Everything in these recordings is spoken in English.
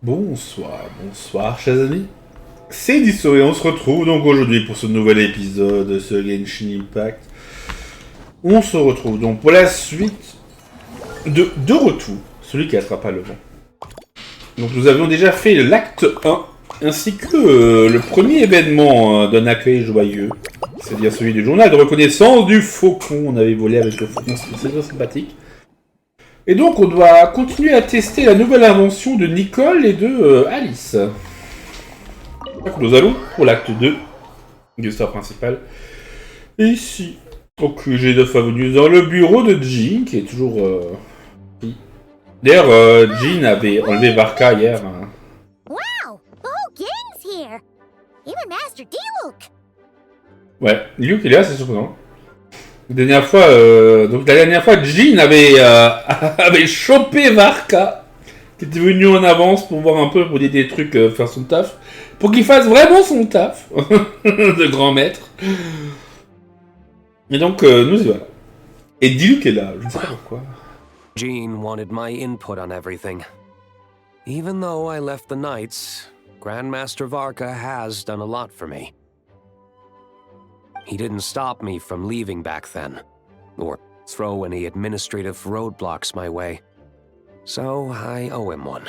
Bonsoir chers amis, c'est Deaso et on se retrouve donc aujourd'hui pour ce nouvel épisode de ce Genshin Impact. On se retrouve donc pour la suite de Retour, celui qui attrapa le vent. Donc nous avions déjà fait l'acte 1, ainsi que le premier événement d'un accueil joyeux, c'est-à-dire celui du journal de reconnaissance du faucon. On avait volé avec le faucon, c'est très sympathique. Et donc on doit continuer à tester la nouvelle invention de Nicole et de Alice. Donc nous allons pour l'acte 2 de l'histoire principale. Et ici, au QG9 Avenue, dans le bureau de Jean, qui est toujours... D'ailleurs, Jean avait enlevé Varka hier. Wow, the whole gang's here. Even Master D-Luke. Ouais, Luke il est là, c'est surprenant. La dernière fois, Jean avait chopé Varka, qui était venu en avance pour voir un peu, pour dire des trucs, faire son taf, pour qu'il fasse vraiment son taf de grand maître. Et donc, nous y voilà. Et Diluc est là, je ne sais pas pourquoi. Jean wanted my input on everything. Even though I left the Knights, Grandmaster Varka has done a lot for me. He didn't stop me from leaving back then, or throw any administrative roadblocks my way. So I owe him one.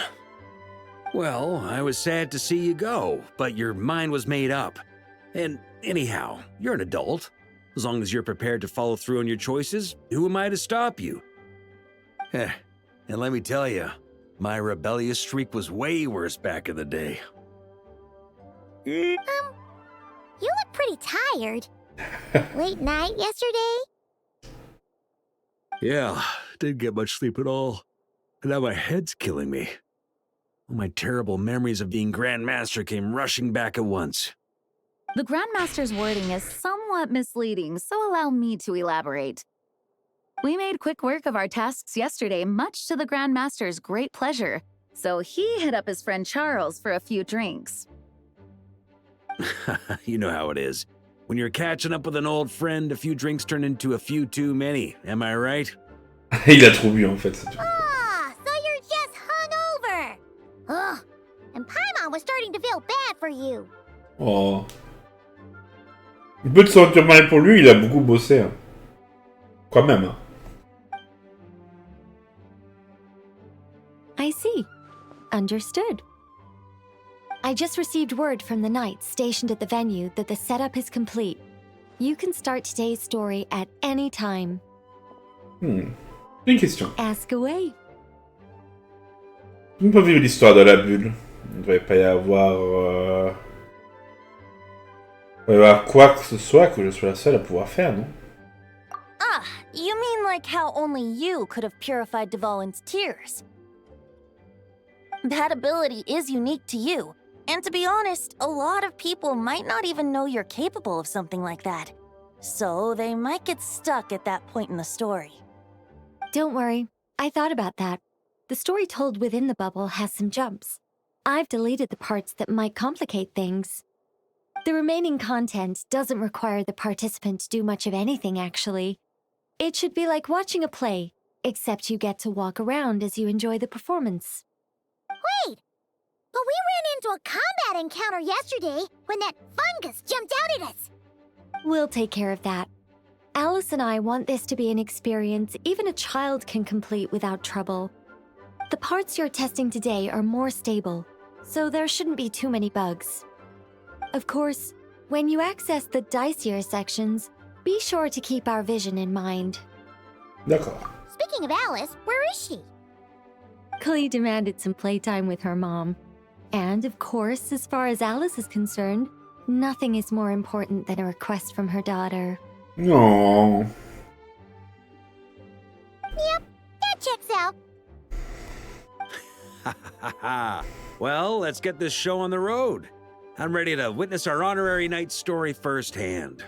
Well, I was sad to see you go, but your mind was made up. And anyhow, you're an adult. As long as you're prepared to follow through on your choices, who am I to stop you? And let me tell you, my rebellious streak was way worse back in the day. You look pretty tired. Late night yesterday? Yeah, didn't get much sleep at all. And now my head's killing me. All my terrible memories of being Grandmaster came rushing back at once. The Grandmaster's wording is somewhat misleading, so allow me to elaborate. We made quick work of our tasks yesterday, much to the Grandmaster's great pleasure, so he hit up his friend Charles for a few drinks. You know how it is. When you're catching up with an old friend, a few drinks turn into a few too many, am I right? Il a trop bu en fait, c'est tout. Ah, so you're just hungover. Ugh, and Paimon was starting to feel bad for you. Oh. Il peut te sentir mal pour lui, il a beaucoup bossé. Hein. Quand même. Hein. I see. Understood. I just received word from the Knights stationed at the venue that the setup is complete. You can start today's story at any time. Une question. Ask away. On peut vivre l'histoire de la bulle. Il ne devrait pas y avoir... Il va y avoir quoi que ce soit que je sois la seule à pouvoir faire, non? Ah, you mean like how only you could have purified Dvalin's tears? That ability is unique to you. And to be honest, a lot of people might not even know you're capable of something like that. So they might get stuck at that point in the story. Don't worry. I thought about that. The story told within the bubble has some jumps. I've deleted the parts that might complicate things. The remaining content doesn't require the participant to do much of anything, actually. It should be like watching a play, except you get to walk around as you enjoy the performance. Wait! But we ran into a combat encounter yesterday when that fungus jumped out at us. We'll take care of that. Alice and I want this to be an experience even a child can complete without trouble. The parts you're testing today are more stable, so there shouldn't be too many bugs. Of course, when you access the dicier sections, be sure to keep our vision in mind. D'accord. Speaking of Alice, where is she? Klee demanded some playtime with her mom. And, of course, as far as Alice is concerned, nothing is more important than a request from her daughter. Non. Yep, that checks out. Well, let's get this show on the road. I'm ready to witness our honorary knight's story firsthand.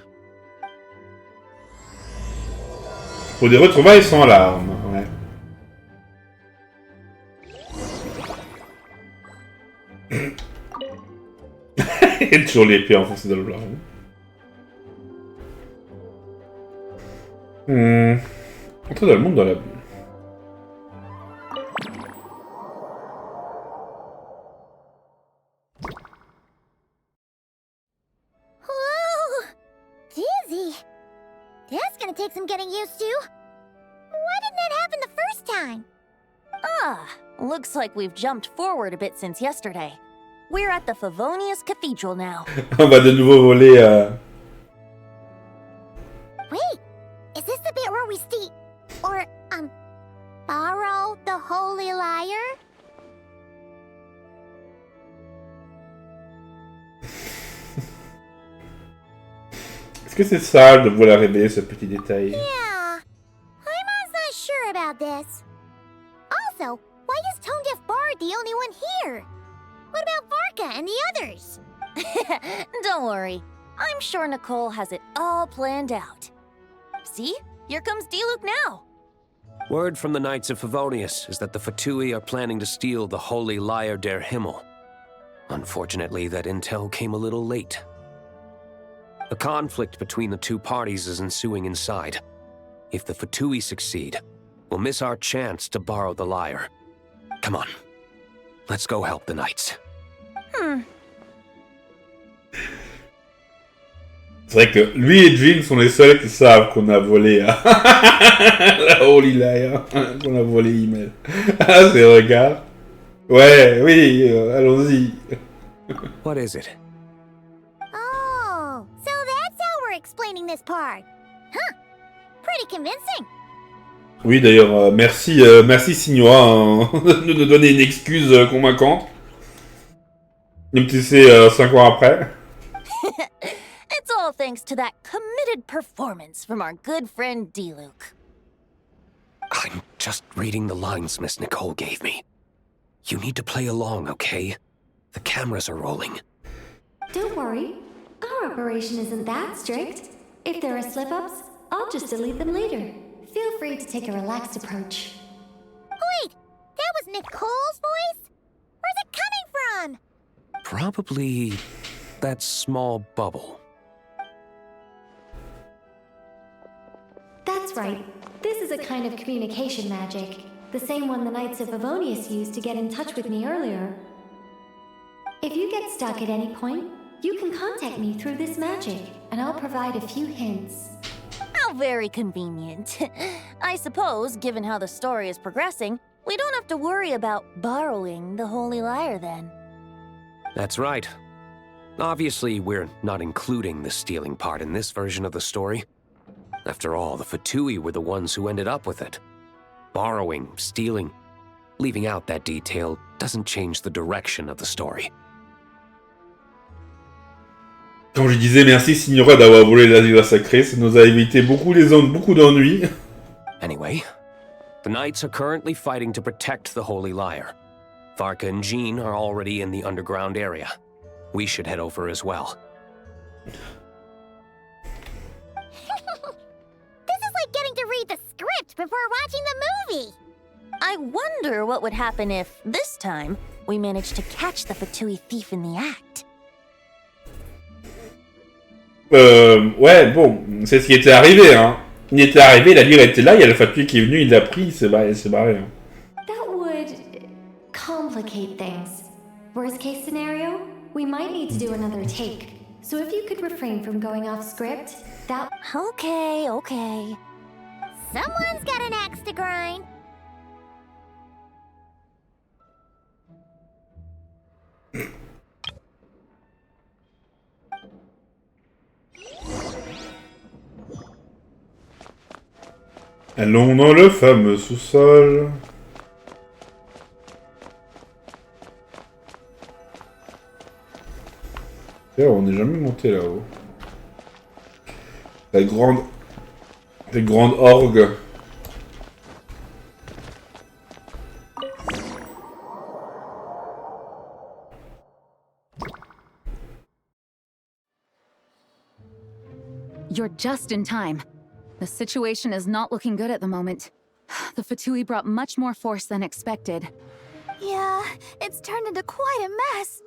Pour des retrouvailles sans larmes, ouais. Et toujours les pieds enfoncés dans le plafond. Entrer dans le monde dans la bulle. take some getting used to. Why didn't that happen the first time? Ah, looks like we've jumped forward a bit since yesterday. We're at the Favonius Cathedral now. On va de nouveau voler Wait, is this the bit where we borrow the Holy Lyre? Est-ce que c'est sale de vouloir révéler ce petit détail? Yeah, I'm not sure about this. Also, why is Tone Deaf Bard the only one here? What about Varka and the others? Don't worry. I'm sure Nicole has it all planned out. See? Here comes Diluc now. Word from the Knights of Favonius is that the Fatui are planning to steal the Holy Lyre der Himmel. Unfortunately, that intel came a little late. A conflict between the two parties is ensuing inside. If the Fatui succeed, we'll miss our chance to borrow the lyre. Come on. Let's go help the Knights. C'est vrai que lui et Jean sont les seuls qui savent qu'on a volé la Holy Lyre, qu'on a volé Himmel. Ah, ces regards. Ouais, oui, allons-y. What is it? Oh, so that's how we're explaining this part. Huh, pretty convincing. Oui, d'ailleurs, merci Signora de nous donner une excuse convaincante. Même si c'est 5 ans après. It's all thanks to that committed performance from our good friend Diluc. I'm just reading the lines Miss Nicole gave me. You need to play along, okay? The cameras are rolling. Don't worry. Our operation isn't that strict. If there are slip-ups, I'll just delete them later. Feel free to take a relaxed approach. Wait, that was Nicole's voice? Where's it coming from? Probably that small bubble. That's right. This is a kind of communication magic. The same one the Knights of Favonius used to get in touch with me earlier. If you get stuck at any point, you can contact me through this magic, and I'll provide a few hints. How very convenient. I suppose, given how the story is progressing, we don't have to worry about borrowing the Holy Lyre then. That's right. Obviously, we're not including the stealing part in this version of the story. After all, the Fatui were the ones who ended up with it. Borrowing, stealing, leaving out that detail doesn't change the direction of the story. Comme je disais, merci Signora d'avoir volé la Lyre Sacrée, ça nous a évité beaucoup d'ennuis. Anyway, the Knights are currently fighting to protect the Holy Lyre. Varka and Jean are already in the underground area. We should head over as well. This is like getting to read the script before watching the movie. I wonder what would happen if, this time, we managed to catch the Fatui thief in the act. Ouais, bon, c'est ce qui était arrivé, hein. Il était arrivé, la lyre était là, il y a le Fatui qui est venu, il l'a pris, il s'est barré. Hein. That would complicate things. Worst case scenario, we might need to do another take. So if you could refrain from going off script, that... Okay. Someone's got an axe to grind. Allons dans le fameux sous-sol. D'ailleurs, on n'est jamais monté là-haut. La grande orgue. You're just in time. The situation is not looking good at the moment. The Fatui brought much more force than expected. Yeah, it's turned into quite a mess.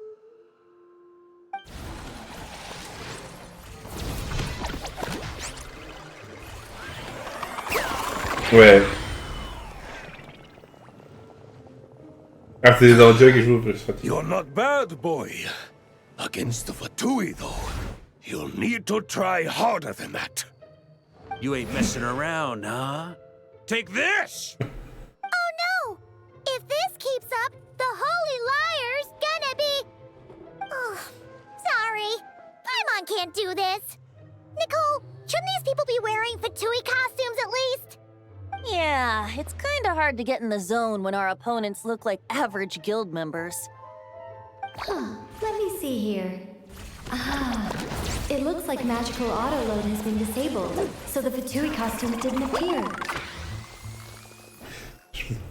Ouais. Ah, c'est les aventuriers qui jouent le Fatui. You're not bad, boy. Against the Fatui, though, you'll need to try harder than that. You ain't messing around, huh? Take this! Oh no! If this keeps up, the Holy Liar's gonna be... Oh, sorry. Paimon can't do this. Nicole, shouldn't these people be wearing Fatui costumes at least? Yeah, it's kinda hard to get in the zone when our opponents look like average guild members. Let me see here. Ah, it looks like magical auto-load has been disabled, so the Fatui costumes didn't appear.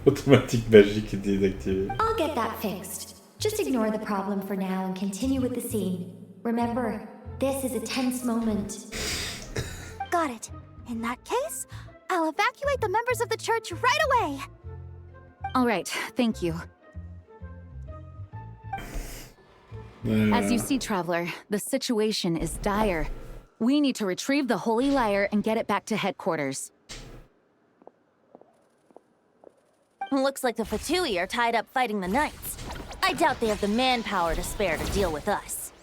Automatique magique est désactivé. I'll get that fixed. Just ignore the problem for now and continue with the scene. Remember, this is a tense moment. Got it. In that case, I'll evacuate the members of the church right away. All right, thank you. As you see, Traveler, the situation is dire. We need to retrieve the Holy Lyre and get it back to headquarters. Looks like the Fatui are tied up fighting the Knights. I doubt they have the manpower to spare to deal with us.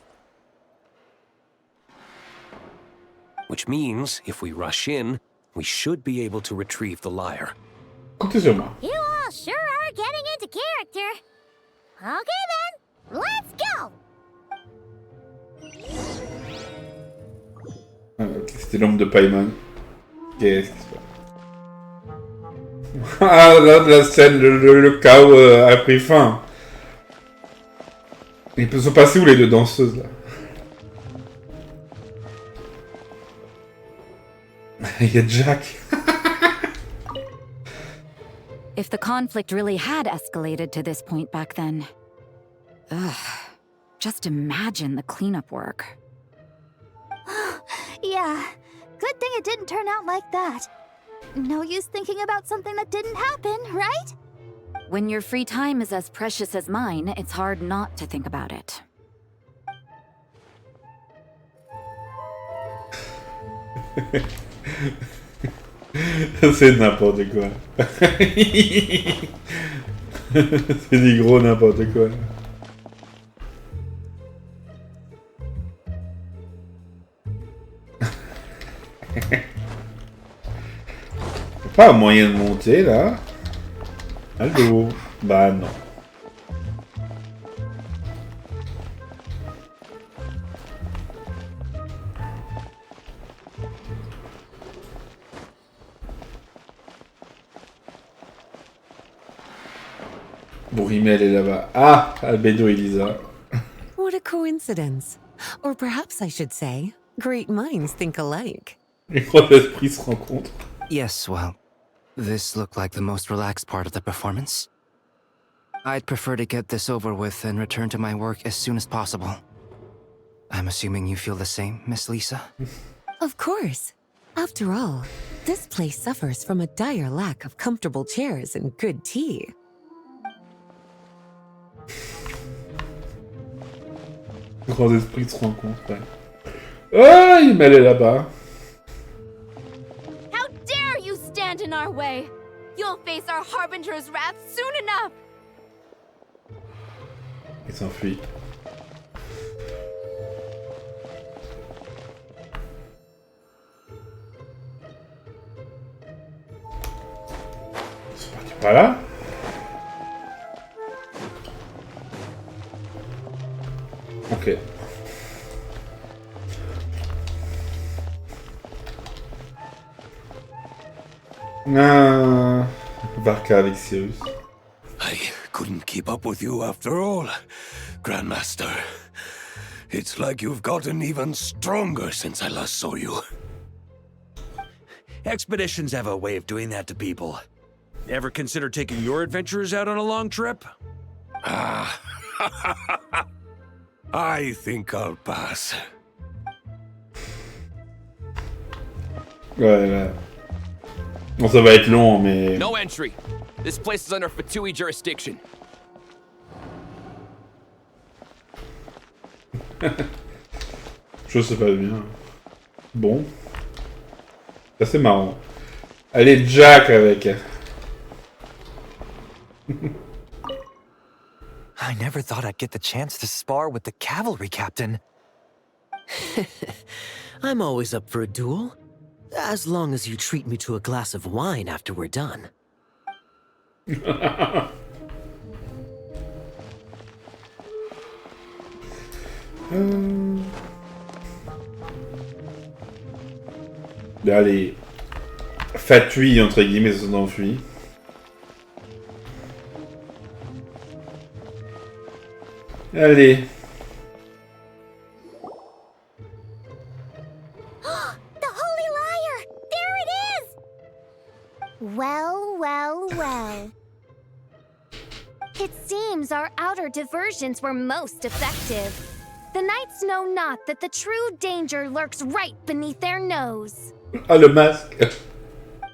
Which means, if we rush in, we should be able to retrieve the lyre. Comptez sur moi. You all sure are getting into character. Okay then, let's go! Ah, ok, c'était l'ombre de Paimon. Qu'est-ce qui se passe? Ah, là, la scène, le chaos a pris fin. Ils sont passés où les deux danseuses là? Il y a Jack. If the conflict really had escalated to this point back then... Ugh. Just imagine the cleanup work. Yeah, good thing it didn't turn out like that. No use thinking about something that didn't happen, right? When your free time is as precious as mine, it's hard not to think about it. C'est n'importe quoi. C'est du gros n'importe quoi. Pas moyen de monter là. Allô? Bah non. Bon, Himmel est là-bas. Ah, Albedo Elisa. What a coincidence. Or perhaps I should say, great minds think alike. Les trois esprits se rencontrent. Yes, well, this looked like the most relaxed part of the performance. I'd prefer to get this over with and return to my work as soon as possible. I'm assuming you feel the same, Miss Lisa? Of course. After all, this place suffers from a dire lack of comfortable chairs and good tea. Les trois esprits se rencontrent. Ouais. Ah, Himmel est là-bas. How dare you stand in our way! You'll face our Harbinger's wrath soon enough! Il s'enfuit. C'est parti par là. Ok. Varka avec Cyrus. I couldn't keep up with you after all, Grandmaster. It's like you've gotten even stronger since I last saw you. Expeditions have a way of doing that to people. Ever consider taking your adventurers out on a long trip? Ah, I think I'll pass. Ouais, là. Bon, ça va être long, mais... No entry. This place is under Fatui jurisdiction. Je sais pas bien. Bon. Ça, c'est marrant. Allez, Jack avec... I never thought I'd get the chance to spar with the cavalry captain. I'm always up for a duel. As long as you treat me to a glass of wine after we're done. Allez. Fatui, entre guillemets, se sont enfuis. Allez. The Holy Lyre! There it is! Well, well, well. It seems our outer diversions were most effective. The knights know not that the true danger lurks right beneath their nose. Ah, le masque.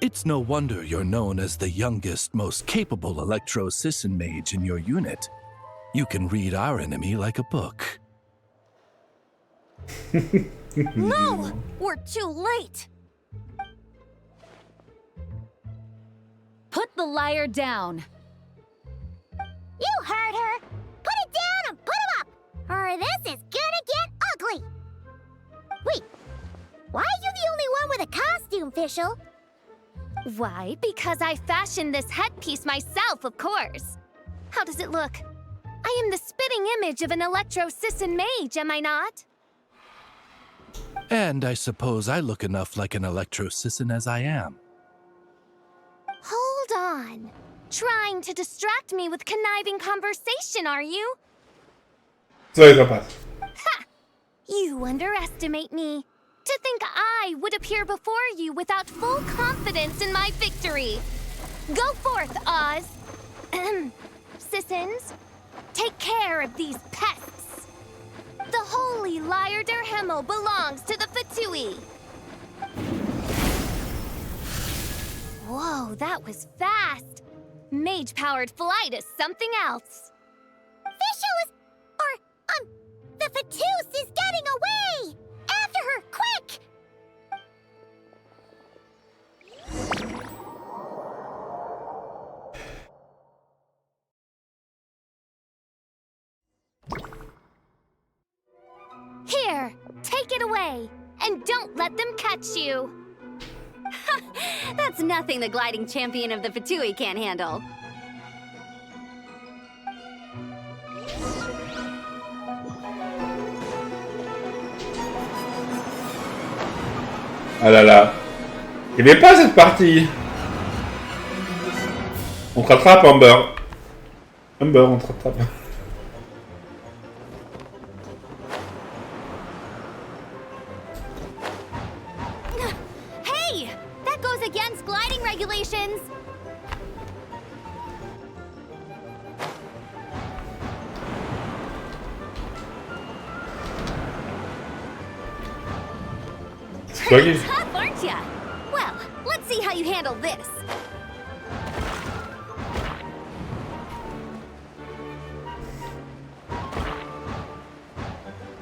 It's no wonder you're known as the youngest, most capable electro-Sisson mage in your unit. You can read our enemy like a book. No! We're too late! Put the lyre down. You heard her! Put it down and put him up! Or this is gonna get ugly! Wait, why are you the only one with a costume, Fischl? Why? Because I fashioned this headpiece myself, of course. How does it look? I am the spitting image of an electro-Sisson mage, am I not? And I suppose I look enough like an electro-Sisson as I am. Hold on. Trying to distract me with conniving conversation, are you? Ça va passe. Ha! You underestimate me. To think I would appear before you without full confidence in my victory. Go forth, Oz. Sissons, take care of these pests. The holy Lyre der Himmel belongs to the Fatui. Whoa, that was fast. Mage-powered flight is something else. Fischl is... the Fatus is getting away! After her, quick! Here, take it away, and don't let them catch you. That's nothing the gliding champion of the Fatui can't handle. Ah là là. Il n'y avait pas cette partie. On te rattrape, Amber. Amber, on te rattrape. Hey! That goes against gliding regulations! Pretty tough, aren't ya? Well, let's see how you handle this.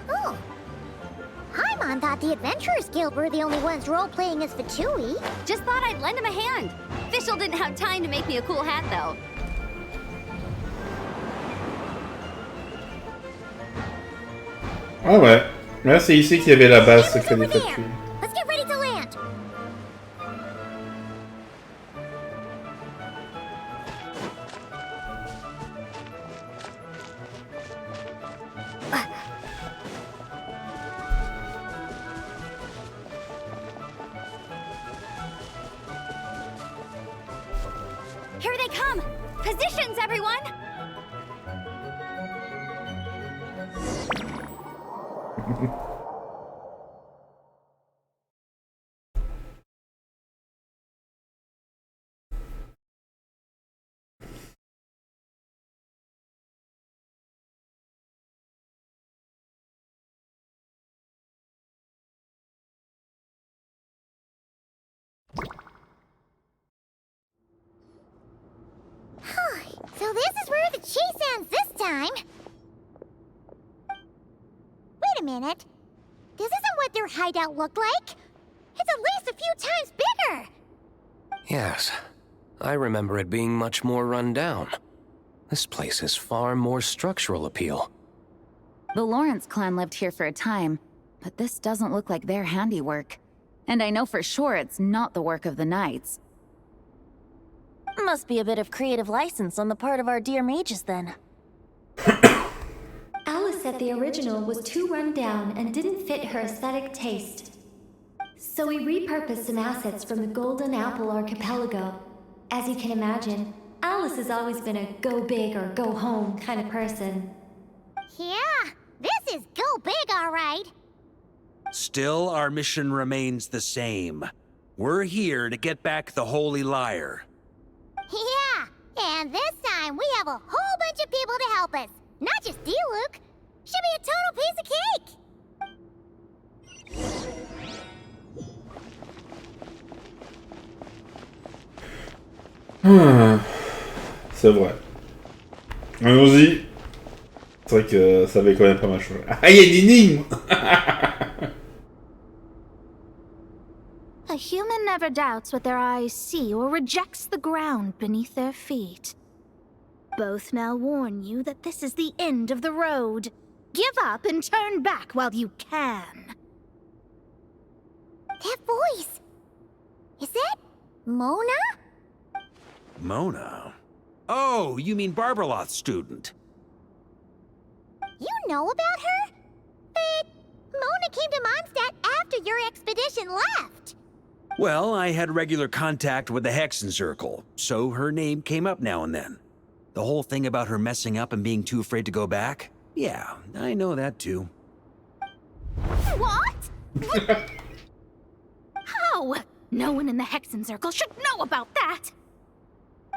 Oh. Paimon thought the Adventurers Guild were the only ones role-playing as Fatui. Just thought I'd lend him a hand. Fischl didn't have time to make me a cool hat, though. Ah ouais. Là, c'est ici qu'il y avait la base secrète des Fatui. Let's get ready to land. Here they come! Positions, everyone! So this is where the chase ends this time. Wait a minute. This isn't what their hideout looked like. It's at least a few times bigger. Yes, I remember it being much more run down. This place has far more structural appeal. The Lawrence clan lived here for a time, but this doesn't look like their handiwork. And I know for sure it's not the work of the knights. Must be a bit of creative license on the part of our dear mages then. Alice said the original was too run down and didn't fit her aesthetic taste. So we repurposed some assets from the Golden Apple Archipelago. As you can imagine, Alice has always been a go big or go home kind of person. Yeah, this is go big, all right. Still, our mission remains the same. We're here to get back the Holy Lyre. Yeah, and this time we have a whole bunch of people to help us. Not just you, Luke. Should be a total piece of cake. C'est vrai. Allons-y. C'est vrai que ça avait quand même pas mal changé. Ah, il y a une énigme. A human never doubts what their eyes see or rejects the ground beneath their feet. Both now warn you that this is the end of the road. Give up and turn back while you can. That voice. Is that Mona? Mona? Oh, you mean Barbarloth's student. You know about her? But Mona came to Mondstadt after your expedition left. Well, I had regular contact with the Hexen Circle, so her name came up now and then. The whole thing about her messing up and being too afraid to go back? Yeah, I know that too. What? How? No one in the Hexen Circle should know about that!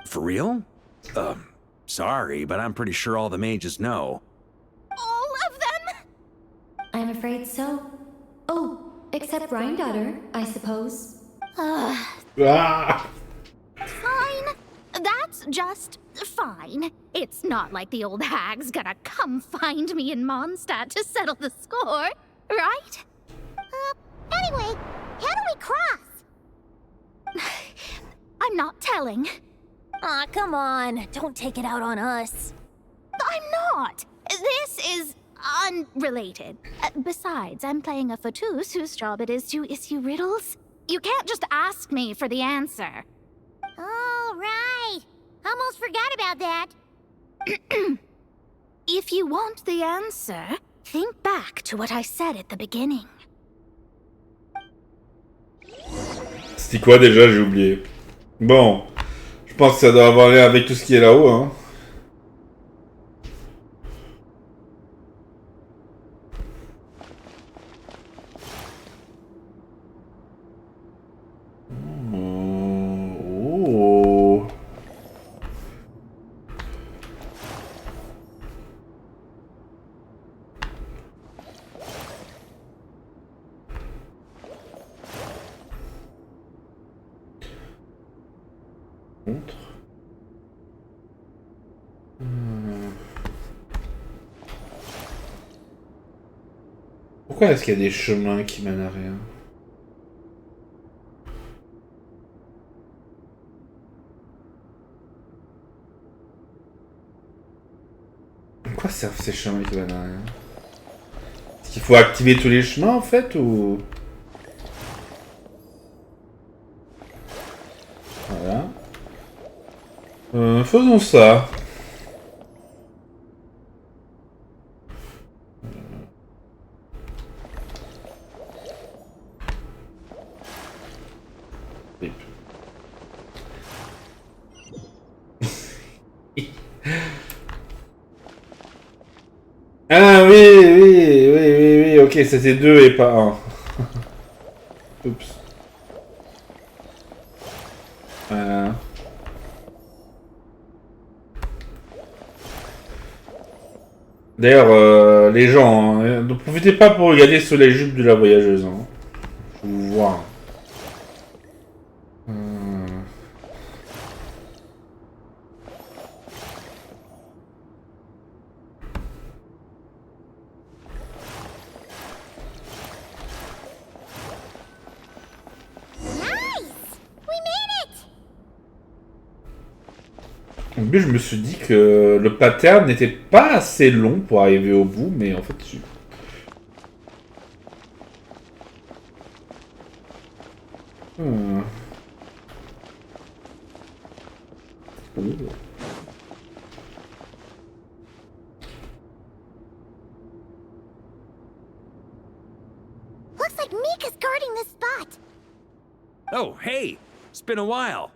For real? Sorry, but I'm pretty sure all the mages know. All of them? I'm afraid so. Oh, except Rhindaughter, I suppose. Ah. Fine. That's just fine. It's not like the old hag's gonna come find me in Mondstadt to settle the score, right? Anyway, how do we cross? I'm not telling. Aw, come on. Don't take it out on us. I'm not. This is unrelated. Besides, I'm playing a Fatui whose job it is to issue riddles. You can't just ask me for the answer. All right. Almost forgot about that. If you want the answer, think back to what I said at the beginning. C'était quoi déjà? J'ai oublié. Bon. Je pense que ça doit avoir lien avec tout ce qui est là-haut, hein. Oh. Contre. Pourquoi est-ce qu'il y a des chemins qui mènent à rien? À quoi servent ces chemins qui mènent à rien? Est-ce qu'il faut activer tous les chemins en fait ou... Voilà. Faisons ça. Ah oui, ok, c'était 2 et pas 1. Oups. Voilà. D'ailleurs, les gens, hein, ne profitez pas pour regarder sous les jupes de la voyageuse. Hein. Je vous vois. En plus, je me suis dit que le pattern n'était pas assez long pour arriver au bout, mais en fait... Ooh. Looks like Mika's guarding this spot. Oh, hey! It's been a while.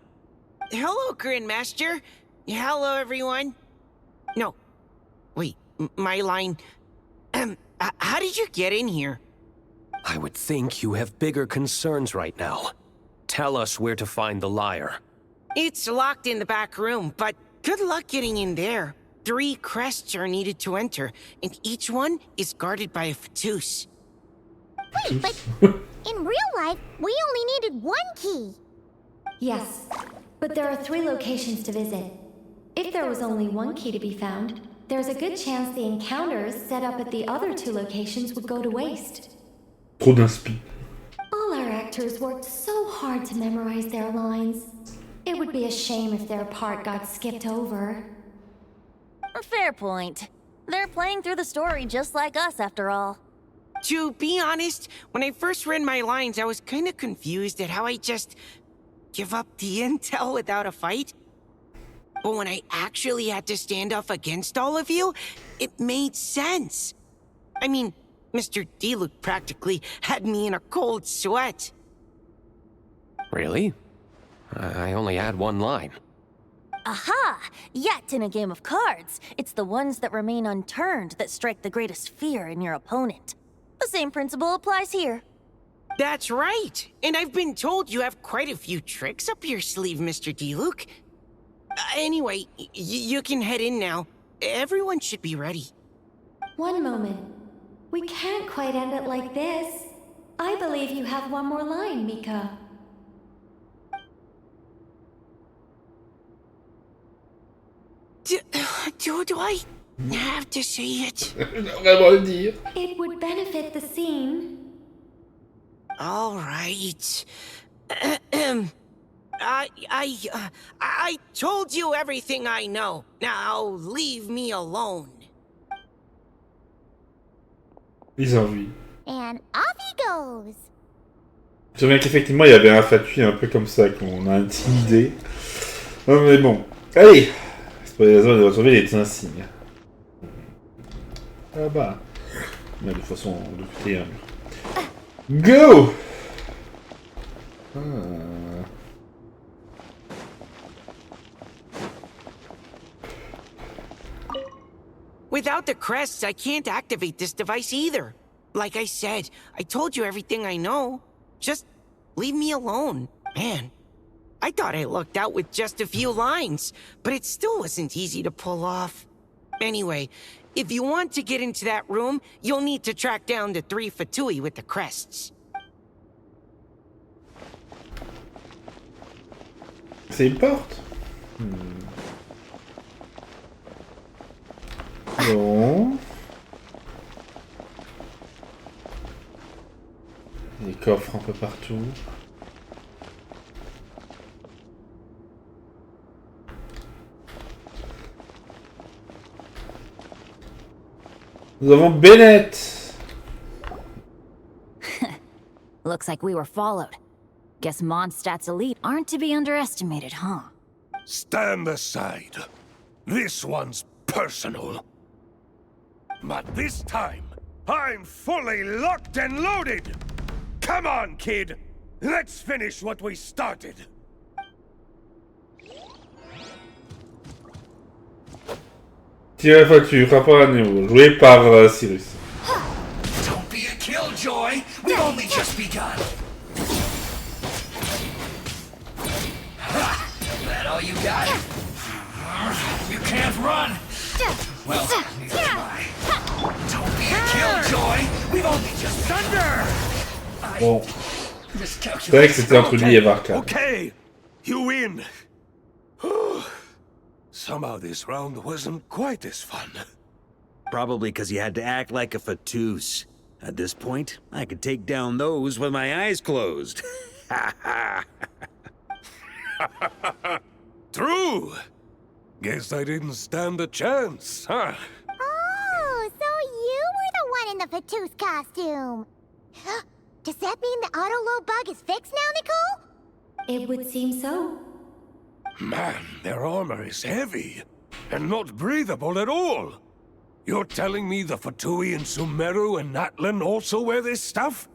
Hello, Grandmaster. Hello, everyone. No. Wait, my line. How did you get in here? I would think you have bigger concerns right now. Tell us where to find the lyre. It's locked in the back room, but good luck getting in there. 3 crests are needed to enter, and each one is guarded by a Fatus. Wait, but in real life, we only needed 1 key. Yes, but there are 3 locations to visit. If there was only 1 key to be found, there's a good chance the encounters set up at the other 2 locations would go to waste. Trop d'inspi. All our actors worked so hard to memorize their lines. It would be a shame if their part got skipped over. Fair point. They're playing through the story just like us, after all. To be honest, when I first read my lines, I was kind of confused at how I just give up the intel without a fight. But when I actually had to stand up against all of you, it made sense. I mean, Mr. Diluc practically had me in a cold sweat. Really? I only had 1 line. Aha! Yet in a game of cards, it's the ones that remain unturned that strike the greatest fear in your opponent. The same principle applies here. That's right. And I've been told you have quite a few tricks up your sleeve, Mr. Diluc. Anyway, you can head in now. Everyone should be ready. One moment. We can't quite end it like this. I believe you have 1 more line, Mika. Do I have to say it? Vraiment le dire. It would benefit the scene. All right. I told you everything I know. Now leave me alone. Ils envient. And off he goes. Je me souviens qu'effectivement il y avait un Fatui un peu comme ça qu'on a intimidé. Non mais bon. Allez. C'est pas la zone de retrouver les insignes. Ah bah. Mais de toute façon, de côté. Go! Ah. Without the crests, I can't activate this device either. Like I said, I told you everything I know. Just leave me alone. Man, I thought I lucked out with just a few lines, but it still wasn't easy to pull off. Anyway, if you want to get into that room, you'll need to track down the 3 Fatui with the crests. C'est une porte? Bon. Des coffres un peu partout. Nous avons Bennett. Looks like we were followed. Guess Mondstadt's elite aren't to be underestimated, huh? Stand aside. This one's personal. But this time, I'm fully locked and loaded! Come on, kid! Let's finish what we started! Tiens, Fatui, rapport à nouveau, joué par Cyrus. Don't be a killjoy! We've only just begun! That all you got? You can't run! Well, neither am I. Don't be a killjoy! We've only just thunder! Bon. C'est vrai que c'était entre lui et Varka. Okay, you win! Somehow this round wasn't quite as fun. Probably because you had to act like a Fatus. At this point, I could take down those with my eyes closed. True! Guess I didn't stand a chance, huh? Oh, so you were the one in the Fatus costume. Does that mean the auto-load bug is fixed now, Nicole? It would seem so. Man, their armor is heavy, and not breathable at all. You're telling me the Fatui in Sumeru and Natlan also wear this stuff?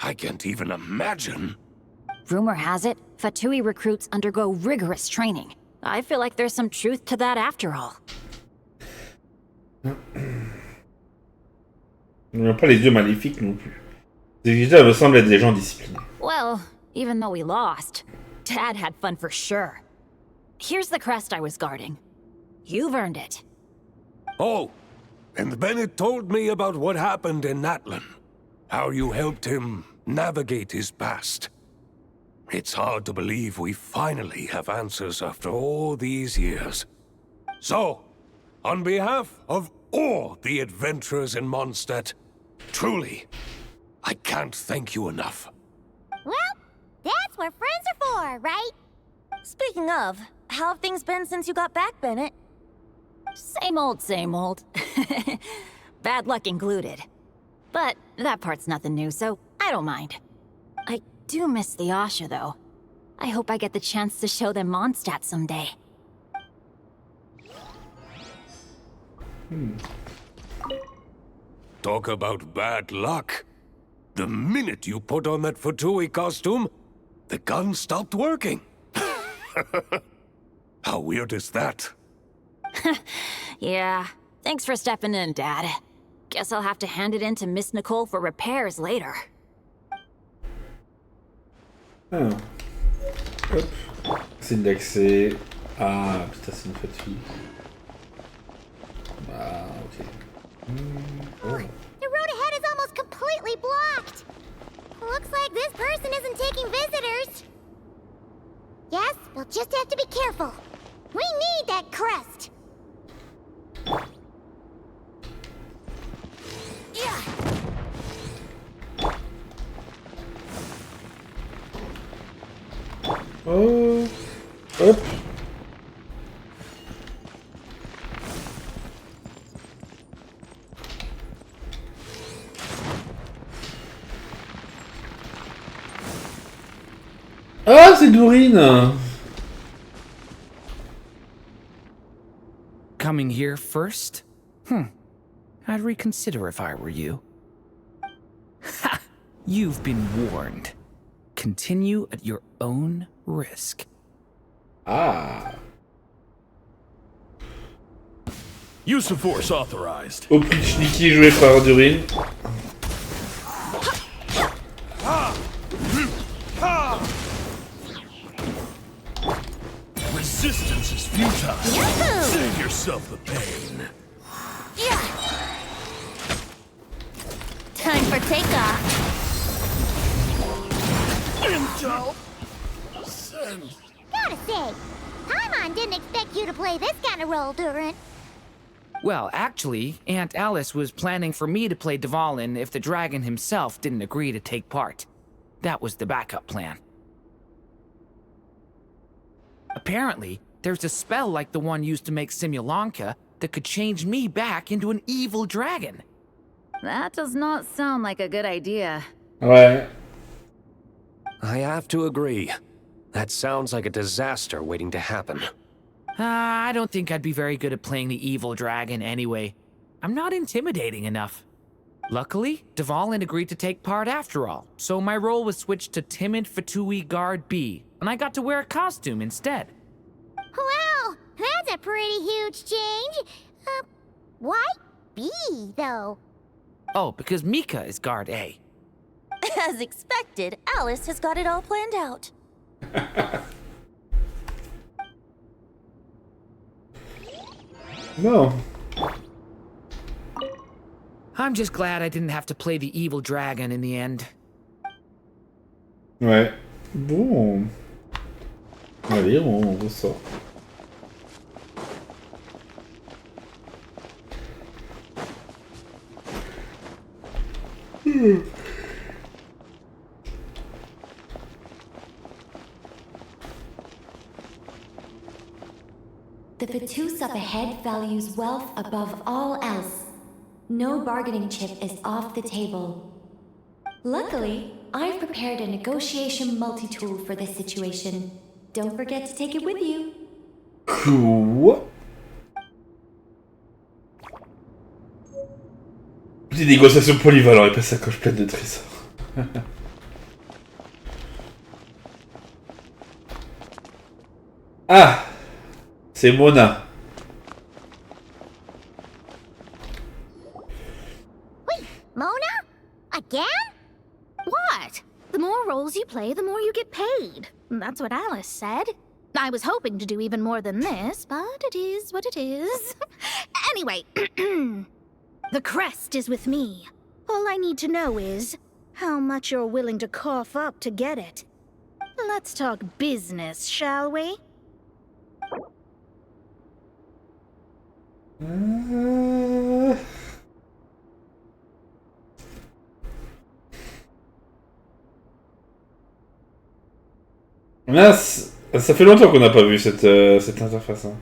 I can't even imagine. Rumor has it, Fatui recruits undergo rigorous training. I feel like there's some truth to that after all. Ils n'ont pas les yeux maléfiques non plus. Ces visiteurs me semblent être des gens disciplinés. Well, even though we lost, Dad had fun for sure. Here's the crest I was guarding. You've earned it. Oh, and Bennett told me about what happened in Natlan. How you helped him navigate his past. It's hard to believe we finally have answers after all these years. So, on behalf of all the adventurers in Mondstadt, truly, I can't thank you enough. Well, that's what friends are for, right? Speaking of, how have things been since you got back, Bennett? Same old, same old. Bad luck included. But that part's nothing new, so I don't mind. I do miss the Asha, though. I hope I get the chance to show them Mondstadt someday. Talk about bad luck. The minute you put on that Fatui costume, the gun stopped working. How weird is that? Yeah, thanks for stepping in, Dad. Guess I'll have to hand it in to Miss Nicole for repairs later. Ah. Hop. Signe d'accès. Ah, putain, c'est une Fatui. Ah, ok. Oh. The road ahead is almost completely blocked. Looks like this person isn't taking visitors. Yes, we'll just have to be careful. We need that crest. Yeah. Oh. Hop. Ah, c'est Dorine. Coming here first? I'd reconsider if I were you. Ha! You've been warned. Continue at your own risk. Ah. Use of force authorized. Opichniki joué par Dorine. Resistance is futile. Yahoo! Save yourself the pain. Yeah. Time for takeoff. Intel. Send. Gotta say, Paimon didn't expect you to play this kind of role, Durin. Well, actually, Aunt Alice was planning for me to play Dvalin if the dragon himself didn't agree to take part. That was the backup plan. Apparently, there's a spell like the one used to make Simulanka that could change me back into an evil dragon. That does not sound like a good idea. Ouais. I have to agree. That sounds like a disaster waiting to happen. I don't think I'd be very good at playing the evil dragon anyway. I'm not intimidating enough. Luckily, Dvalin agreed to take part after all, so my role was switched to timid Fatui Guard B, and I got to wear a costume instead. Wow, that's a pretty huge change. Why B, though? Oh, because Mika is Guard A. As expected, Alice has got it all planned out. No. I'm just glad I didn't have to play the evil dragon in the end. Ouais. Bon. Allez, on ressort. The Fatus up ahead values wealth above all else. No bargaining chip is off the table. Luckily, I've prepared a negotiation multi-tool for this situation. Don't forget to take it with you. Quoi? Petite négociation polyvalent et pas sa coche pleine de trésors. Ah! C'est Mona. Wait, Mona? Again? What? The more roles you play, the more you get paid. That's what Alice said. I was hoping to do even more than this, but it is what it is. Anyway, the crest is with me. All I need to know is how much you're willing to cough up to get it. Let's talk business, shall we? Mince, ça fait longtemps qu'on n'a pas vu cette interface. Hein.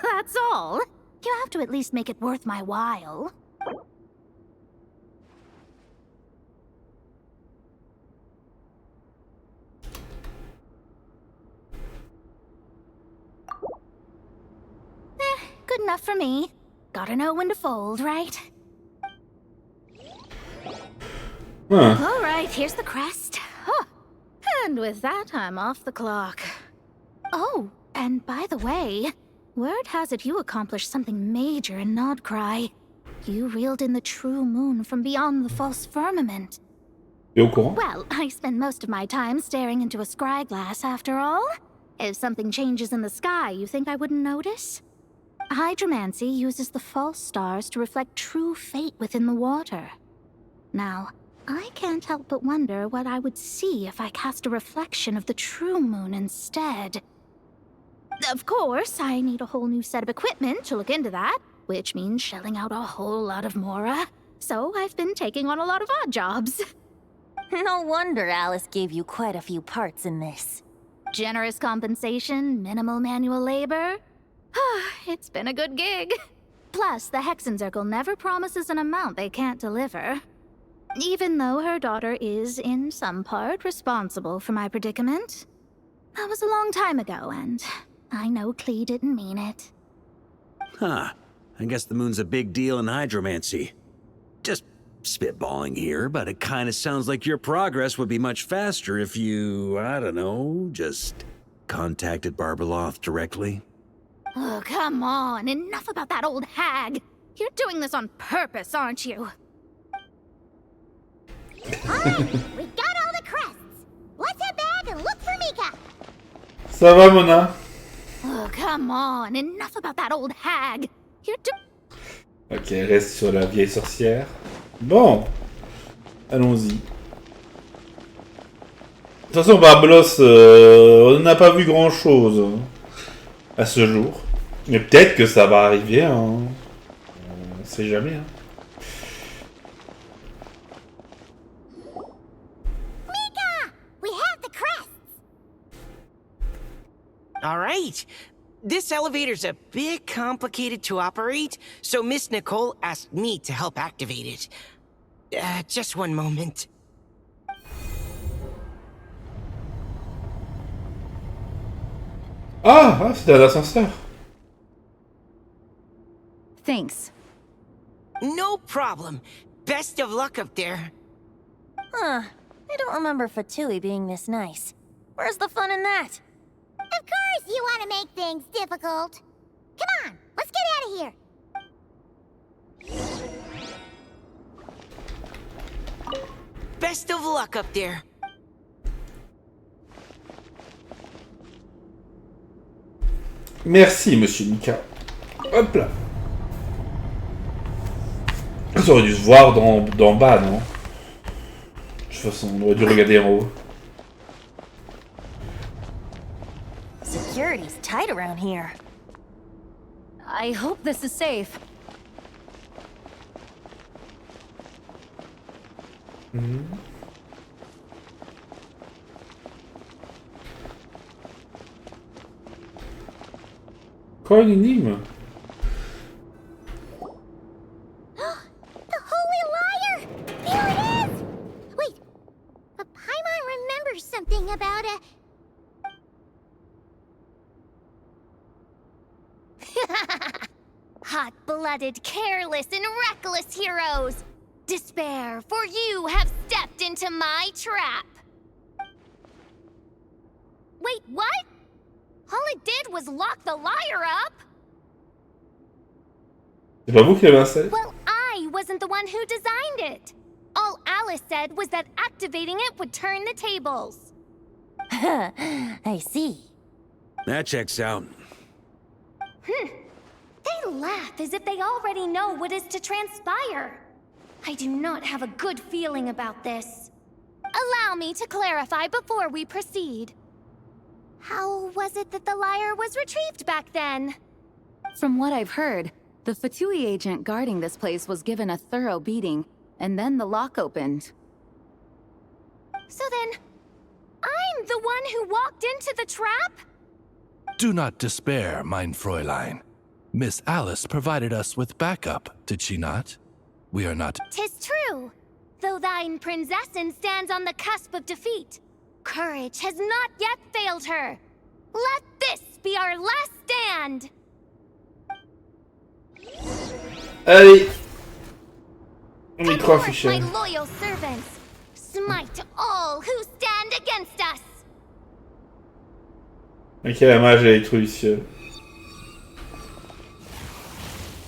That's all. You have to at least make it worth my while. Good enough for me. Gotta know when to fold, right? Huh. All right, here's the crest. Huh. And with that, I'm off the clock. Oh, and by the way, word has it you accomplished something major in Nodcry. You reeled in the true moon from beyond the false firmament. T'es au courant? Well, I spend most of my time staring into a scry glass, after all. If something changes in the sky, you think I wouldn't notice? Hydromancy uses the false stars to reflect true fate within the water. Now, I can't help but wonder what I would see if I cast a reflection of the true moon instead. Of course, I need a whole new set of equipment to look into that, which means shelling out a whole lot of mora. So I've been taking on a lot of odd jobs. No wonder Alice gave you quite a few parts in this. Generous compensation, minimal manual labor. It's been a good gig. Plus, the Hexen Circle never promises an amount they can't deliver. Even though her daughter is, in some part, responsible for my predicament. That was a long time ago, and I know Klee didn't mean it. Huh. I guess the moon's a big deal in hydromancy. Just spitballing here, but it kind of sounds like your progress would be much faster if you, I don't know, just contacted Barbeloth directly. Oh, come on. Enough about that old hag. You're doing this on purpose, aren't you? Alright, we got all the crests. Let's head back and look for Mika. Ça va, Mona? Oh, come on. Enough about that old hag. You're Ok, reste sur la vieille sorcière. Bon. Allons-y. De toute façon, Barbelos, on n'a pas vu grand-chose à ce jour. Mais peut-être que ça va arriver, hein. On sait jamais, hein. Mika! We have the crests! All right. This elevator's a bit complicated to operate, so Miss Nicole asked me to help activate it. Just one moment. Ah, c'était à l'ascenseur. Thanks. No problem. Best of luck up there. Huh. I don't remember Fatui being this nice. Where's the fun in that? Of course you want to make things difficult. Come on, let's get out of here. Best of luck up there. Merci, monsieur Mika. Hop là. Ça aurait dû se voir d'en bas, non? De toute façon, on aurait dû regarder en haut. Security's tight around here. I hope this is safe. Quoi, une énigme? The Holy Lyre! Here it is! Wait, Paimon remembers something about a... Hot-blooded, careless, and reckless heroes! Despair, for you have stepped into my trap! Wait, what? All it did was lock the lyre up? C'est pas vous qui l'avez installé? Well, I wasn't the one who designed it. All Alice said was that activating it would turn the tables. I see. That checks out. They laugh as if they already know what is to transpire. I do not have a good feeling about this. Allow me to clarify before we proceed. How was it that the lyre was retrieved back then? From what I've heard, the Fatui agent guarding this place was given a thorough beating, and then the lock opened. So then, I'm the one who walked into the trap? Do not despair, mein Fräulein. Miss Alice provided us with backup, did she not? We are not... 'Tis true. Though thine prinzessin stands on the cusp of defeat, courage has not yet failed her. Let this be our last stand. Allez! On y croit, Forth, Fischer. my loyal servants, smite all who stand against us. Ok, la mage elle détruit le ciel.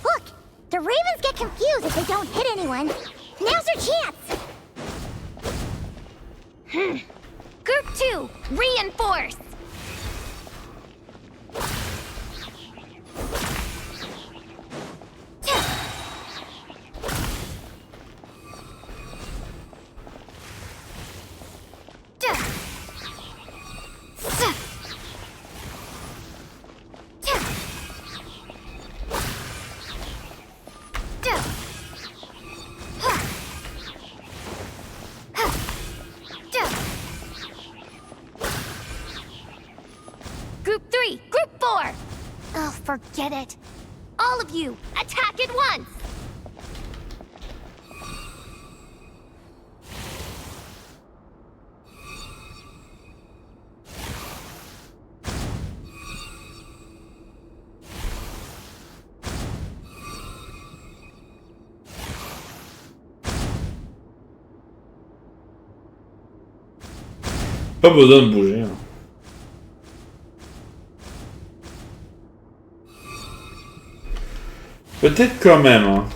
Look! The ravens get confused if they don't hit anyone. Now's your chance! Group 2, reinforce. Group 3, Group 4. Oh, forget it. All of you, attack at once. Pas besoin de bouger. Hein. Peut-être quand même. Hein.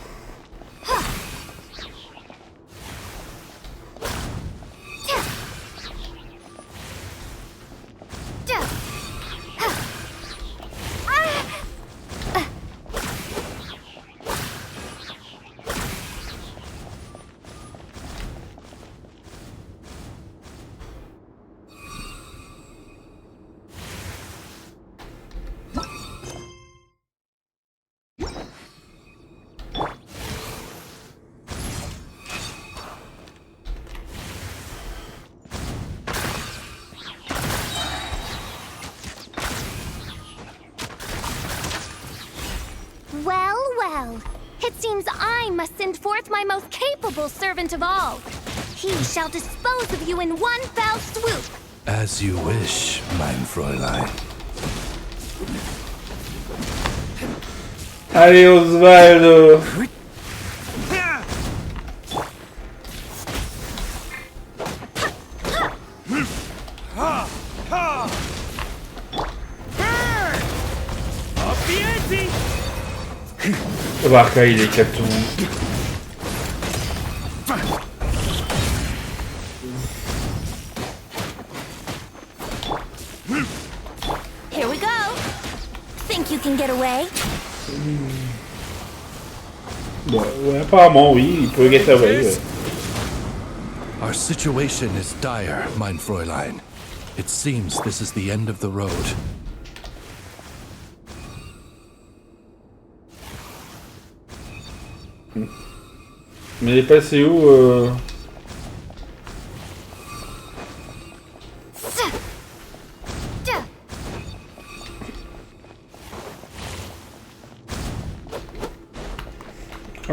Well, it seems I must send forth my most capable servant of all. He shall dispose of you in one fell swoop. As you wish, mein Fräulein. Allez, Osvaldo! Barca, il éclate tout le monde. Here we go. Think you can get away? Bon, ouais, apparemment, oui, il peut get away. Ouais. Our situation is dire, mein Fräulein. It seems this is the end of the road. Mais il est passé où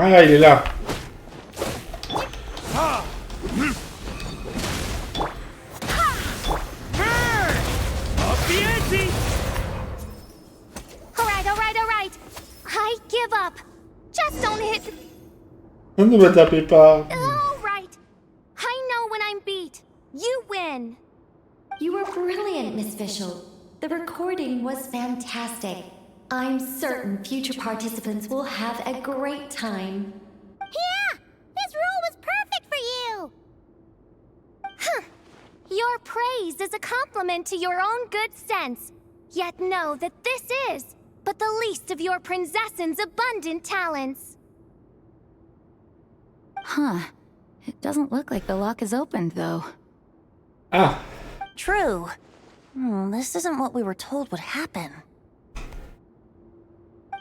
Ah, il est là. Alright. I give up. Just don't hit. Ne me tapez pas. Alright. I know when I'm beat. You win. You were brilliant, Miss Fischl. The recording was fantastic. I'm certain future participants will have a great time. Yeah! This role was perfect for you! Huh. Your praise is a compliment to your own good sense. Yet know that this is but the least of your princess's abundant talents. Huh. It doesn't look like the lock is opened, though. Ah. True. This isn't what we were told would happen.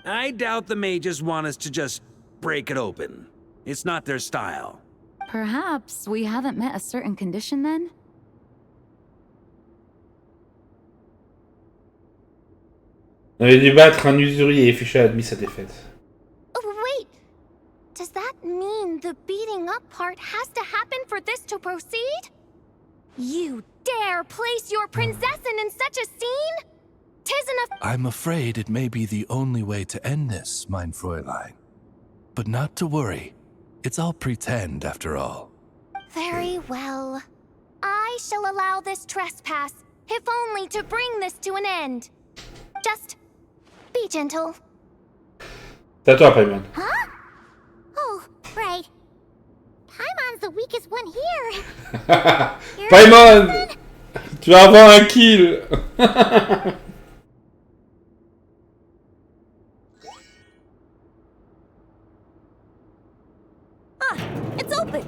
I doubt the mages want us to just break it open. It's not their style. Perhaps we haven't met a certain condition then? On avait dû battre un usurier et Fischl a admis sa défaite. Wait! Does that mean the beating up part has to happen for this to proceed? You dare place your princessin in such a scene? 'Tisn't a— I'm afraid it may be the only way to end this, mein Fräulein. But not to worry. It's all pretend, after all. Very well. I shall allow this trespass, if only to bring this to an end. Just be gentle. C'est à toi, Paimon. Huh? Oh, right. Paimon's the weakest one here. Paimon! Tu vas avoir un kill. It's open.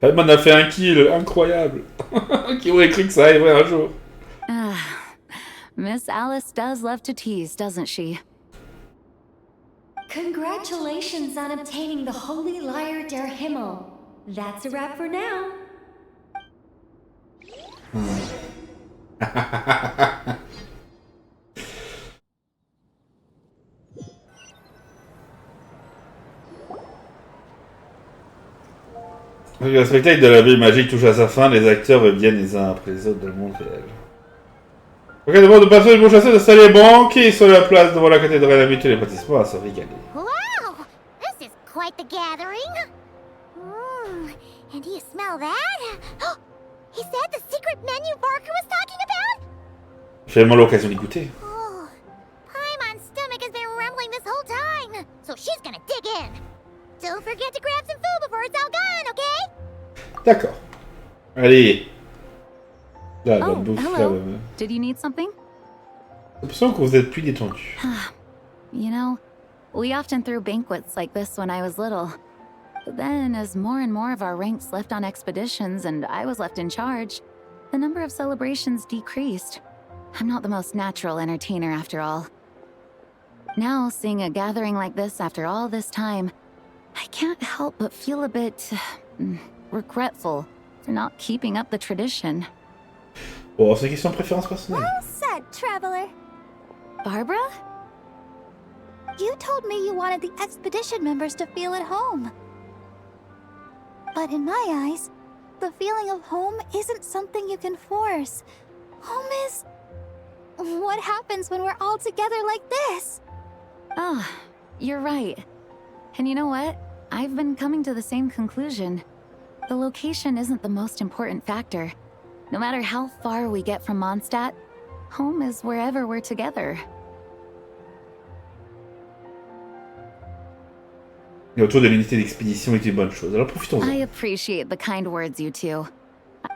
Paimon a fait un kill, incroyable. Qui aurait cru que ça arriverait un jour? Miss Alice does love to tease, doesn't she? Congratulations on obtaining the Holy Lyre der Himmel. That's a wrap for now. Le spectacle de la bulle magique touche à sa fin, les acteurs reviennent les uns après les autres dans le monde réel. Ok, d'abord de passer le bon chasseur d'installer banquet sur la place devant la cathédrale, invite les participants à se régaler. Wow! This is quite the gathering. And do you smell that? Is that the secret menu Barker was talking about? J'ai vraiment l'occasion d'y goûter. Oh, Paimon's stomach has been rumbling this whole time, so she's gonna dig in. Don't forget to grab some food before it's all gone, okay? D'accord. Allez. Là, Oh, bonne bouffe, hello. là, Did you need something? j'ai l'impression que vous êtes plus détendu. You know, we often threw banquets like this when I was little. But then, as more and more of our ranks left on expeditions and I was left in charge, the number of celebrations decreased. I'm not the most natural entertainer after all. Now, seeing a gathering like this after all this time, I can't help but feel a bit regretful for not keeping up the tradition. Bon, c'est une question de préférence personnelle. Well said, traveler. Barbara? You told me you wanted the expedition members to feel at home. But in my eyes, the feeling of home isn't something you can force. Home is what happens when we're all together like this. Ah, you're right. And you know what? I've been coming to the same conclusion. The location isn't the most important factor. No matter how far we get from Mondstadt, home is wherever we're together. Le retour de l'unité d'expédition est une bonne chose, alors profitons-en. I appreciate the kind words, you two.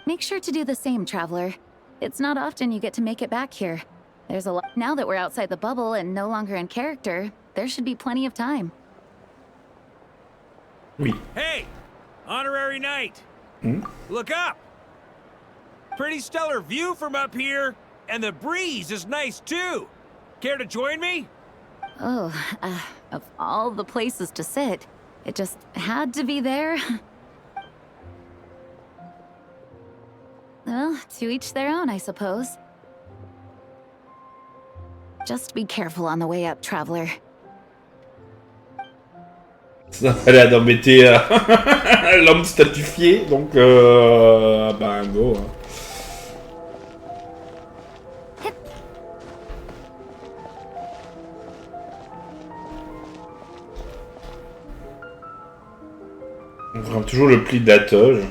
Make sure to do the same, traveler. It's not often you get to make it back here. There's a lot. Now that we're outside the bubble and no longer in character, there should be plenty of time. Oui. Hey! Honorary knight! Look up! Pretty stellar view from up here, and the breeze is nice too. Care to join me? Oh, of all the places to sit, it just had to be there. Well, to each their own, I suppose. Just be careful on the way up, traveler. Ça a l'air d'embêter l'homme statufié, donc ben go. Hein. On prend toujours le pli de la toge.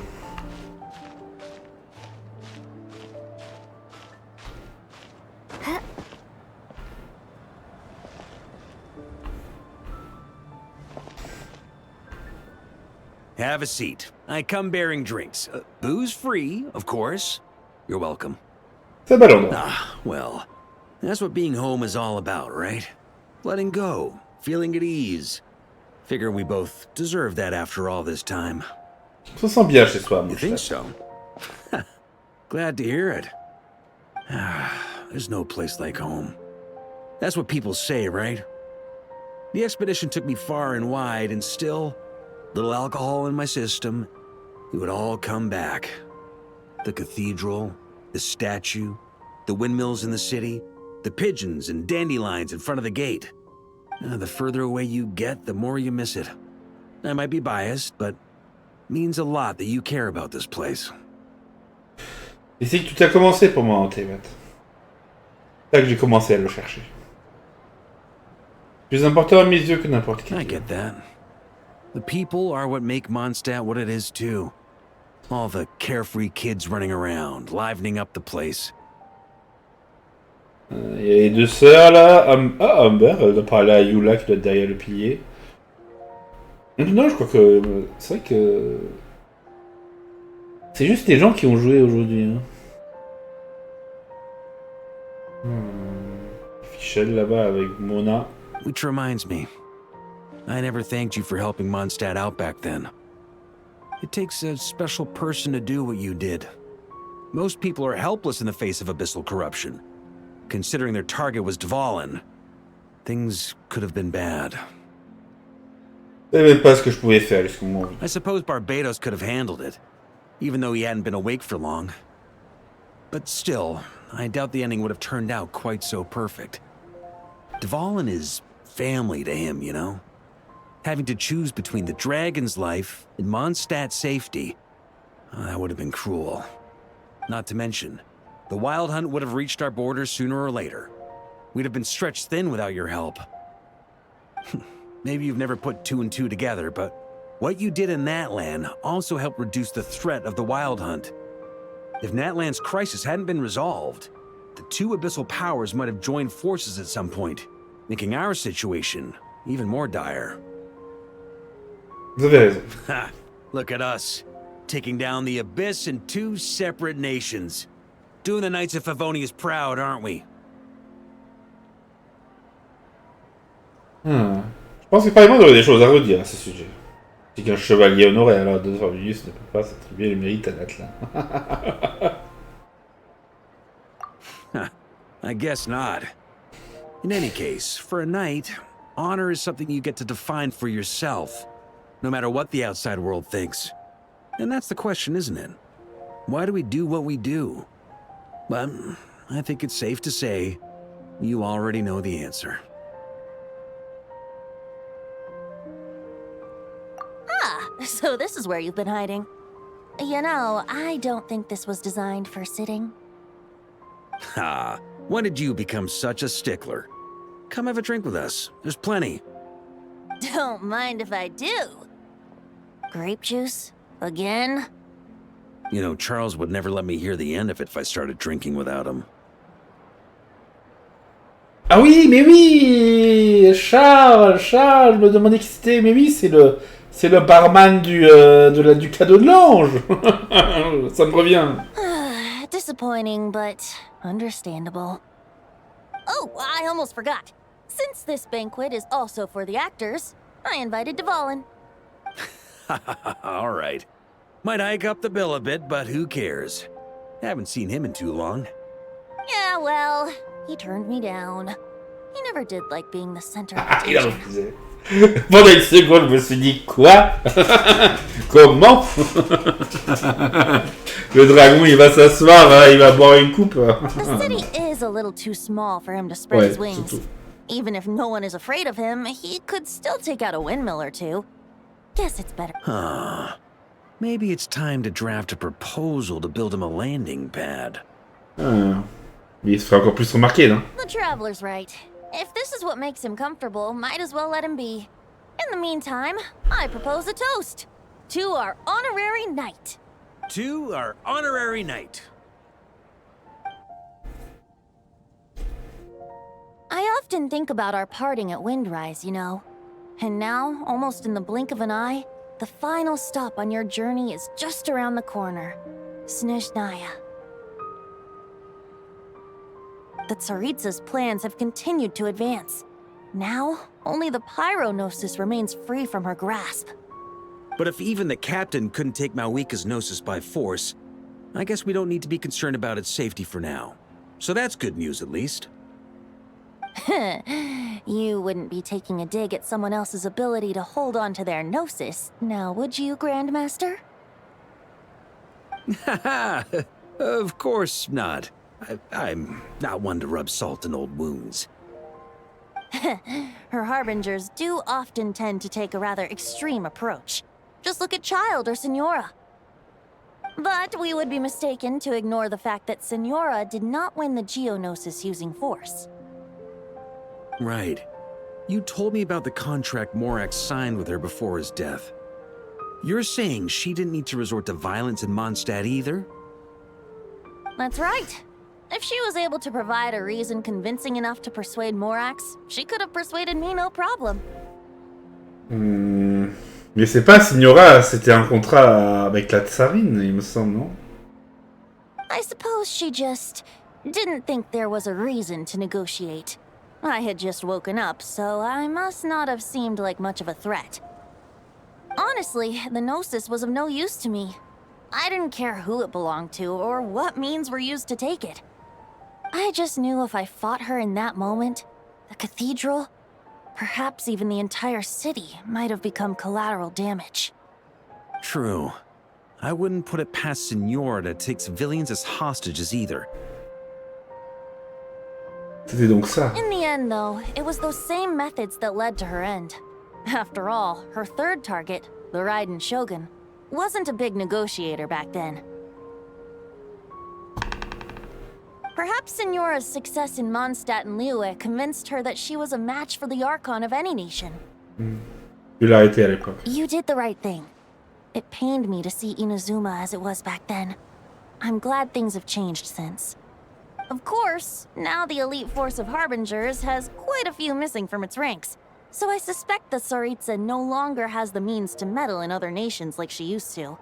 Have a seat. I come bearing drinks. Booze free, of course. You're welcome. C'est bel endroit. Ah, well, that's what being home is all about, right? Letting go, feeling at ease. Figure we both deserve that after all this time. On se sent bien chez soi, mon You think so? Glad to hear it. There's no place like home. That's what people say, right? The expedition took me far and wide, and still, little alcohol in my system, it would all come back. The cathedral, the statue, the windmills in the city, the pigeons and dandelions in front of the gate. The further away you get, the more you miss it. I might be biased, but it means a lot that you care about this place. Ici que tout a commencé pour moi en Thébat. C'est là que j'ai commencé à le chercher. Plus important à mes yeux que n'importe qui. I get that. The people are what make Mondstadt what it is too. All the carefree kids running around, livening up the place. Il y a les deux sœurs là. Humber, elle doit parler à Yula qui doit être derrière le pilier. Non, je crois que. C'est vrai que. C'est juste les gens qui ont joué aujourd'hui. Hein. Fichel là-bas avec Mona. Which reminds me, I never thanked you for helping Mondstadt out back then. It takes a special person to do what you did. Most people are helpless in the face of abyssal corruption. Considering their target was Dvalin, things could have been bad. Je savais même pas ce que je pouvais faire jusqu'au moment. I suppose Barbados could have handled it, even though he hadn't been awake for long. But still, I doubt the ending would have turned out quite so perfect. Dvalin is family to him, you know? Having to choose between the dragon's life and Mondstadt's safety, that would have been cruel. Not to mention, the Wild Hunt would have reached our borders sooner or later. We'd have been stretched thin without your help. Maybe you've never put two and two together, but what you did in Natlan also helped reduce the threat of the Wild Hunt. If Natlan's crisis hadn't been resolved, the two abyssal powers might have joined forces at some point, making our situation even more dire. Vous avez raison. Ha! Look at us, taking down the Abyss in two separate nations. Doing the Knights of Favonius proud, aren't we? Je pense que probablement il y aurait des choses à redire à ce sujet. C'est qu'un chevalier honoré alors de Favonius ne peut pas s'attribuer le mérite à Natlan. I guess not. In any case, for a knight, honor is something you get to define for yourself, no matter what the outside world thinks. And that's the question, isn't it? Why do we do what we do? But I think it's safe to say you already know the answer. Ah, so this is where you've been hiding. You know, I don't think this was designed for sitting. Ha! When did you become such a stickler? Come have a drink with us. There's plenty. Don't mind if I do. Grape juice? Again? You know, Charles would never let me hear the end of it if I started drinking without him. Ah oui, mais oui, Charles, je me demandais qui c'était, mais oui, c'est le barman du cadeau de l'ange. Ça me revient. Disappointing, but understandable. Oh, I almost forgot. Since this banquet is also for the actors, I invited Dvalin. All right. Might hike up the bill a bit, but who cares? Haven't seen him in too long. Yeah, well, he turned me down. He never did like being the center of attention. Pendant une seconde, je me suis dit, quoi? Comment? Le dragon, il va s'asseoir, hein, il va boire une coupe. The city is a little too small for him to spread Ouais, his wings. surtout. Even if no one is afraid of him, he could still take out a windmill or two. Guess it's better. Huh. Maybe it's time to draft a proposal to build him a landing pad. Ah. Mais il se fait encore plus remarquer, non? The traveler's right. If this is what makes him comfortable, might as well let him be. In the meantime, I propose a toast to our honorary knight. To our honorary knight. I often think about our parting at Windrise, you know. And now, almost in the blink of an eye, the final stop on your journey is just around the corner. Snezhnaya. The Tsaritsa's plans have continued to advance. Now, only the Pyronosis remains free from her grasp. But if even the captain couldn't take Malwika's Gnosis by force, I guess we don't need to be concerned about its safety for now. So that's good news, at least. You wouldn't be taking a dig at someone else's ability to hold on to their Gnosis, now would you, Grandmaster? Haha! Of course not. I'm not one to rub salt in old wounds. Her harbingers do often tend to take a rather extreme approach. Just look at Child or Signora. But we would be mistaken to ignore the fact that Signora did not win the Geonosis using force. Right. You told me about the contract Morak signed with her before his death. You're saying she didn't need to resort to violence in Mondstadt either? That's right. If she was able to provide a reason convincing enough to persuade Morax, she could have persuaded me no problem. Mais c'est pas Signora, c'était un contrat avec la tsarine, il me semble, non? I suppose she just didn't think there was a reason to negotiate. I had just woken up, so I must not have seemed like much of a threat. Honestly, the Gnosis was of no use to me. I didn't care who it belonged to or what means were used to take it. I just knew if I fought her in that moment, the cathedral, perhaps even the entire city, might have become collateral damage. True. I wouldn't put it past Signora to take civilians as hostages either. C'était donc ça. In the end, though, it was those same methods that led to her end. After all, her third target, the Raiden Shogun, wasn't a big negotiator back then. Perhaps Signora's success in Mondstadt and Liyue convinced her that she was a match for the Archon of any nation. Tu l'as arrêté à l'époque. You did the right thing. It pained me to see Inazuma as it was back then. I'm glad things have changed since. Of course, now the elite force of Harbingers has quite a few missing from its ranks, so I suspect the Tsaritsa no longer has the means to meddle in other nations like she used to.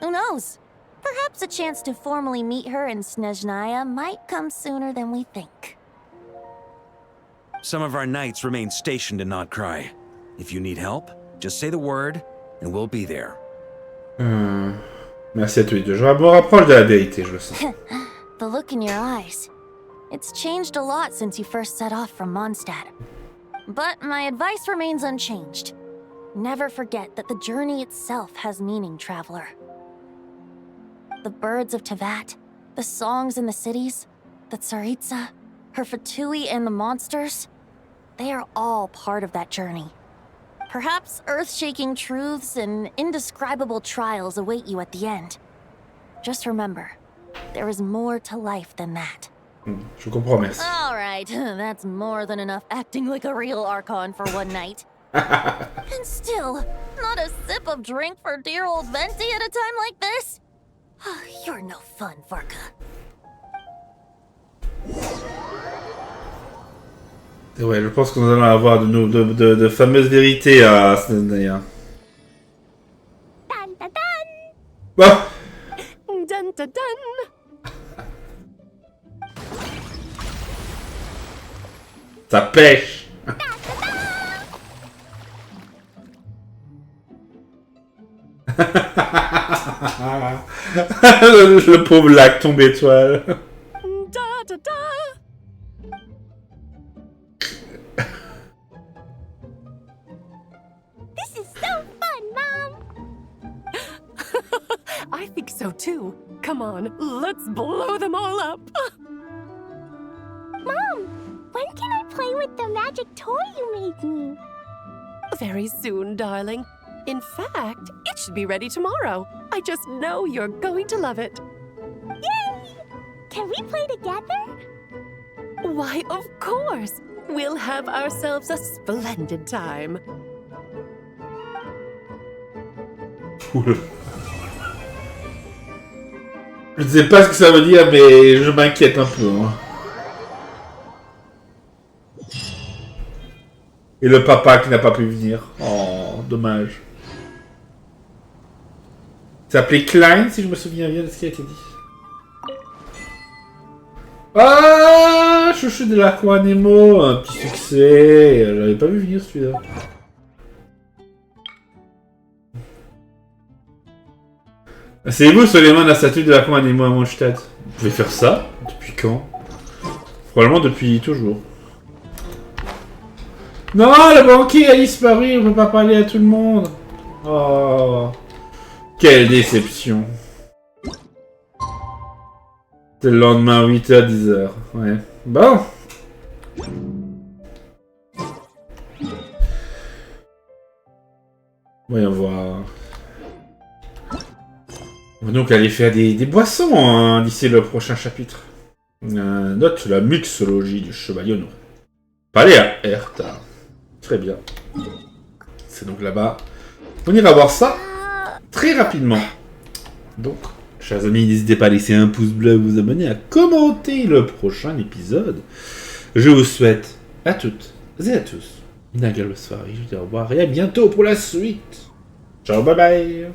Who knows? Perhaps a chance to formally meet her in Snezhnaya might come sooner than we think. Some of our knights remain stationed in Not Cry. If you need help, just say the word, and we'll be there. Merci à tous les deux. Je me rapproche de la vérité, je le sens. The look in your eyes. It's changed a lot since you first set off from Mondstadt. But my advice remains unchanged. Never forget that the journey itself has meaning, traveler. The birds of Tevat, the songs in the cities, the Tsaritsa, her Fatui and the monsters, they are all part of that journey. Perhaps earth-shaking truths and indescribable trials await you at the end. Just remember, there is more to life than that. Je comprends, merci. All right, that's more than enough acting like a real Archon for one night. And still, not a sip of drink for dear old Venti at a time like this? You're no fun, Varka. Et ouais, je pense que nous allons avoir de fameuses vérités à Snezhnaya. Dun, dun, dun. Ah Dun dun dun! Ça pêche. Le pauvre lac tombe étoile. Da da da! I think so too. Come on, let's blow them all up. Mom, when can I play with the magic toy you made me? Very soon, darling. In fact, it should be ready tomorrow. I just know you're going to love it. Yay! Can we play together? Why, of course. We'll have ourselves a splendid time. Je ne sais pas ce que ça veut dire, mais je m'inquiète un peu. Hein. Et le papa qui n'a pas pu venir. Oh, dommage. Il s'appelait Klein, si je me souviens bien de ce qui a été dit. Ah, chouchou de l'Aquanemo, un petit succès. J'avais pas vu venir celui-là. Asseyez-vous sur les mains de la statue de l'Aquanemo à Mondstadt. Vous pouvez faire ça? Depuis quand? Probablement depuis toujours. Non, le banquier a disparu, on peut pas parler à tout le monde. Oh, quelle déception. C'est le lendemain, 8h, 10h. Ouais. Bon. Voyons voir. On va donc aller faire des boissons hein, d'ici le prochain chapitre. Note la mixologie du chevalier honoré. Parlez à être. Très bien. C'est donc là-bas. On ira voir ça très rapidement. Donc, chers amis, n'hésitez pas à laisser un pouce bleu, vous abonner, à commenter le prochain épisode. Je vous souhaite à toutes et à tous une agréable soirée. Je vous dis au revoir et à bientôt pour la suite. Ciao, bye bye.